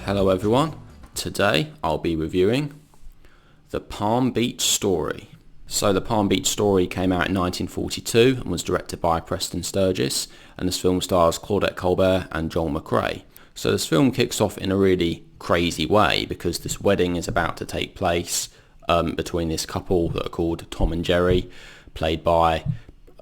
Hello everyone, today I'll be reviewing The Palm Beach Story. So The Palm Beach Story came out in 1942 and was directed by Preston Sturges, and this film stars Claudette Colbert and Joel McCrea. So this film kicks off in a really crazy way because this wedding is about to take place between this couple that are called Tom and Jerry, played by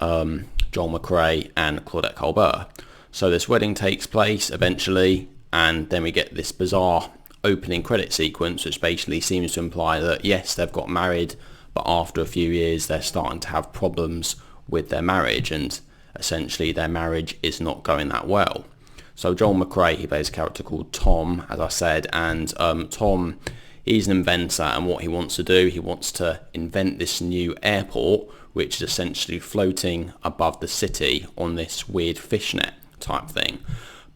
Joel McCrea and Claudette Colbert. So this wedding takes place eventually, and then we get this bizarre opening credit sequence which basically seems to imply that yes, they've got married, but after a few years they're starting to have problems with their marriage, and essentially their marriage is not going that well. So Joel McCrea, he plays a character called Tom, as I said, and Tom, he's an inventor, and what he wants to do, he wants to invent this new airport which is essentially floating above the city on this weird fishnet type thing.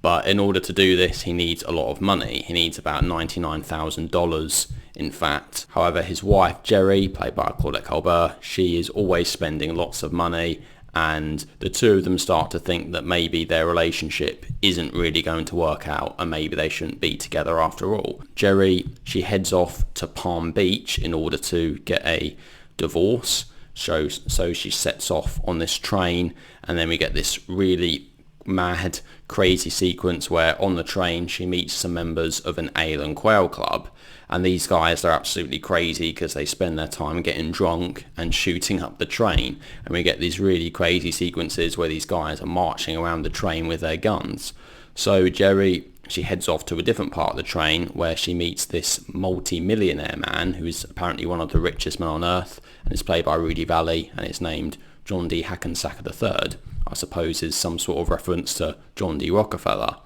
But in order to do this, he needs a lot of money. He needs about $99,000, in fact. However, his wife, Jerry, played by Claudette Colbert, she is always spending lots of money, and the two of them start to think that maybe their relationship isn't really going to work out, and maybe they shouldn't be together after all. Jerry, she heads off to Palm Beach in order to get a divorce. So she sets off on this train, and then we get this really mad, crazy sequence where on the train she meets some members of an ale and quail club, and these guys are absolutely crazy because they spend their time getting drunk and shooting up the train, and we get these really crazy sequences where these guys are marching around the train with their guns. So Jerry, she heads off to a different part of the train where she meets this multi-millionaire man who is apparently one of the richest men on earth, and is played by Rudy Vallee, and is named John D. Hackensack III. I suppose is some sort of reference to John D. Rockefeller.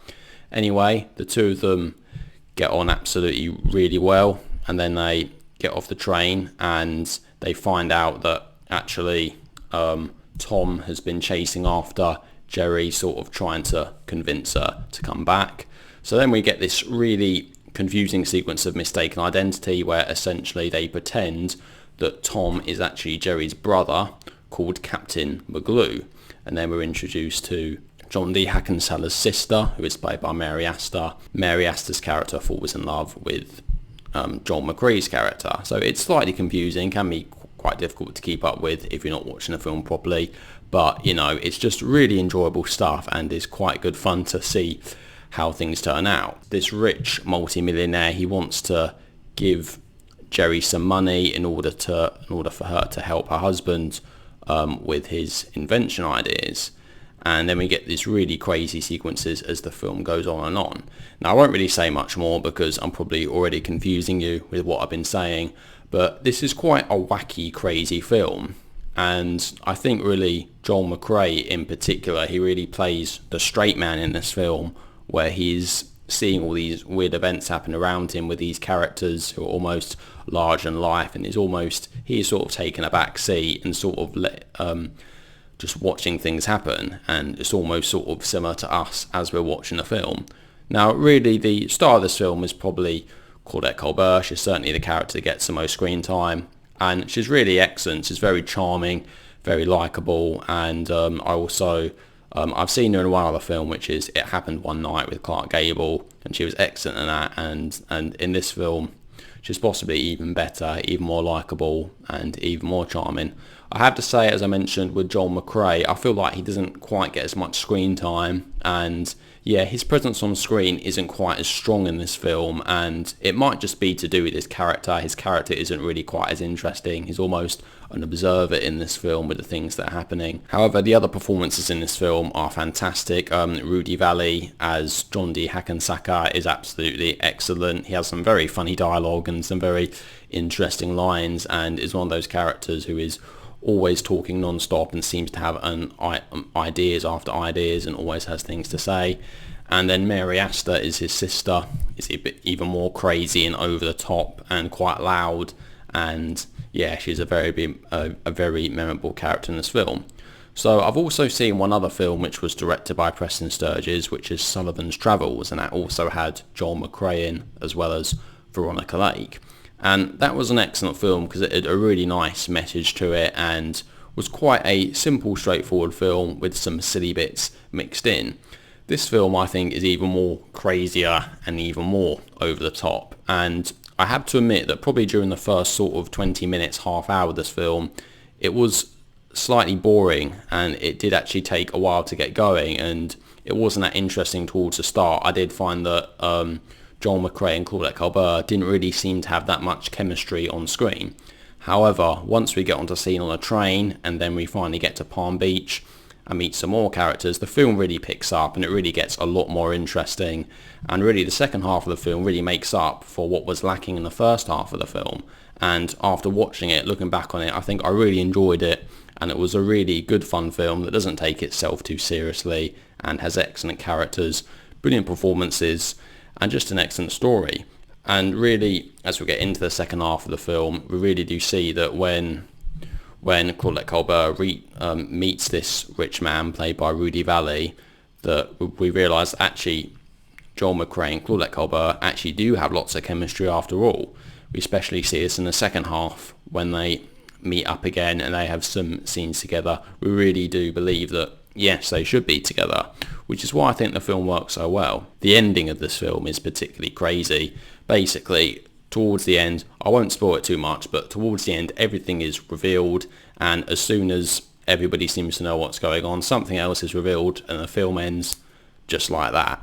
Anyway, the two of them get on absolutely really well, and then they get off the train and they find out that actually Tom has been chasing after Jerry, sort of trying to convince her to come back. So then we get this really confusing sequence of mistaken identity where essentially they pretend that Tom is actually Jerry's brother called Captain McCrea. And then we're introduced to John D. Hackensack's sister, who is played by Mary Astor. Mary Astor's character falls in love with Joel McCrea's character. So it's slightly confusing, can be quite difficult to keep up with if you're not watching the film properly. But, you know, it's just really enjoyable stuff and is quite good fun to see how things turn out. This rich multi-millionaire, he wants to give Jerry some money in order for her to help her husband with his invention ideas, and then we get these really crazy sequences as the film goes on and on. Now I won't really say much more because I'm probably already confusing you with what I've been saying, but this is quite a wacky, crazy film, and I think really Joel McCrea in particular, he really plays the straight man in this film, where he's seeing all these weird events happen around him with these characters who are almost larger than life, and he's sort of taken a back seat and sort of just watching things happen, and it's almost sort of similar to us as we're watching the film. Now really the star of this film is probably Claudette Colbert. She's certainly the character that gets the most screen time, and she's really excellent. She's very charming, very likeable, and I've seen her in one other film, which is It Happened One Night with Clark Gable, and she was excellent in that, and in this film she's possibly even better, even more likeable, and even more charming. I have to say, as I mentioned with Joel McCrea, I feel like he doesn't quite get as much screen time, and yeah, his presence on screen isn't quite as strong in this film, and it might just be to do with his character. His character isn't really quite as interesting. He's almost an observer in this film with the things that are happening. However, the other performances in this film are fantastic. Rudy Vallee as John D. Hackensack is absolutely excellent. He has some very funny dialogue and some very interesting lines, and is one of those characters who is always talking non-stop and seems to have ideas after ideas and always has things to say. And then Mary Astor is his sister, is a bit even more crazy and over the top and quite loud, and yeah, she's a very memorable character in this film. So I've also seen one other film which was directed by Preston Sturges, which is Sullivan's Travels, and that also had Joel McCrea in as well as Veronica Lake. And that was an excellent film because it had a really nice message to it and was quite a simple, straightforward film with some silly bits mixed in. This film, I think, is even more crazier and even more over the top. And I have to admit that probably during the first sort of 20 minutes, half hour of this film, it was slightly boring, and it did actually take a while to get going, and it wasn't that interesting towards the start. I did find that Joel McCrea and Claudette Colbert didn't really seem to have that much chemistry on screen. However, once we get onto scene on a train, and then we finally get to Palm Beach and meet some more characters, the film really picks up and it really gets a lot more interesting, and really the second half of the film really makes up for what was lacking in the first half of the film. And after watching it, looking back on it, I think I really enjoyed it, and it was a really good fun film that doesn't take itself too seriously and has excellent characters, brilliant performances, and just an excellent story. And really, as we get into the second half of the film, we really do see that when Claudette Colbert meets this rich man played by Rudy Vallee, that we realise that actually Joel McCrea and Claudette Colbert actually do have lots of chemistry after all. We especially see this in the second half when they meet up again and they have some scenes together. We really do believe that, yes, they should be together, which is why I think the film works so well. The ending of this film is particularly crazy. Basically, towards the end, I won't spoil it too much, but towards the end everything is revealed, and as soon as everybody seems to know what's going on, something else is revealed and the film ends just like that.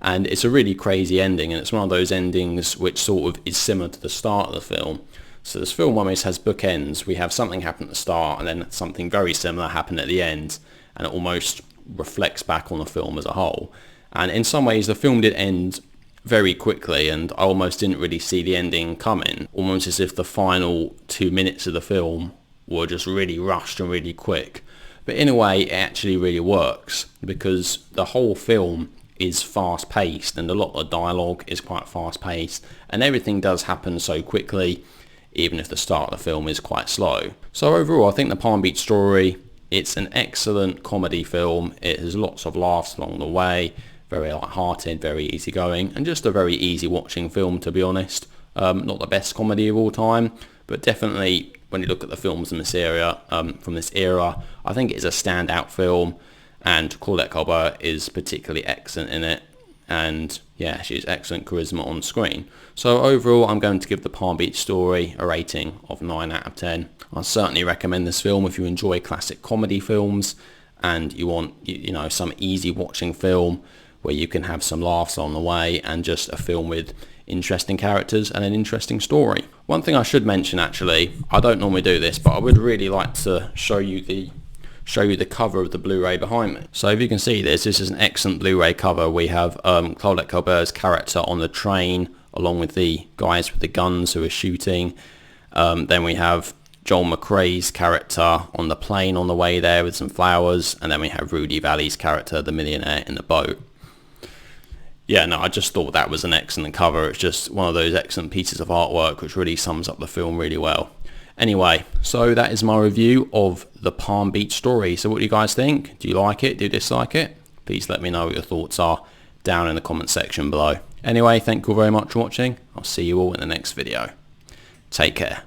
And it's a really crazy ending, and it's one of those endings which sort of is similar to the start of the film. So this film almost has bookends. We have something happen at the start and then something very similar happen at the end, and it almost reflects back on the film as a whole. And in some ways the film did end very quickly, and I almost didn't really see the ending coming, almost as if the final 2 minutes of the film were just really rushed and really quick. But in a way it actually really works, because the whole film is fast paced and a lot of the dialogue is quite fast paced, and everything does happen so quickly, even if the start of the film is quite slow. So overall I think The Palm Beach Story, it's an excellent comedy film. It has lots of laughs along the way, very light-hearted, very easygoing, and just a very easy watching film, to be honest. Not the best comedy of all time, but definitely when you look at the films in this era, I think it is a standout film, and Claudette Colbert is particularly excellent in it, and yeah, she's excellent charisma on screen. So overall I'm going to give The Palm Beach Story a rating of 9 out of 10. I certainly recommend this film if you enjoy classic comedy films and you want, you know, some easy watching film where you can have some laughs on the way, and just a film with interesting characters and an interesting story. One thing I should mention, actually, I don't normally do this, but I would really like to show you the cover of the Blu-ray behind me. So if you can see this is an excellent Blu-ray cover. We have Claudette Colbert's character on the train along with the guys with the guns who are shooting. Then we have Joel McCrea's character on the plane on the way there with some flowers, and then we have Rudy Vallee's character, the millionaire, in the boat. Yeah, no, I just thought that was an excellent cover. It's just one of those excellent pieces of artwork which really sums up the film really well. Anyway, so that is my review of The Palm Beach Story. So what do you guys think? Do you like it? Do you dislike it? Please let me know what your thoughts are down in the comment section below. Anyway, thank you all very much for watching. I'll see you all in the next video. Take care.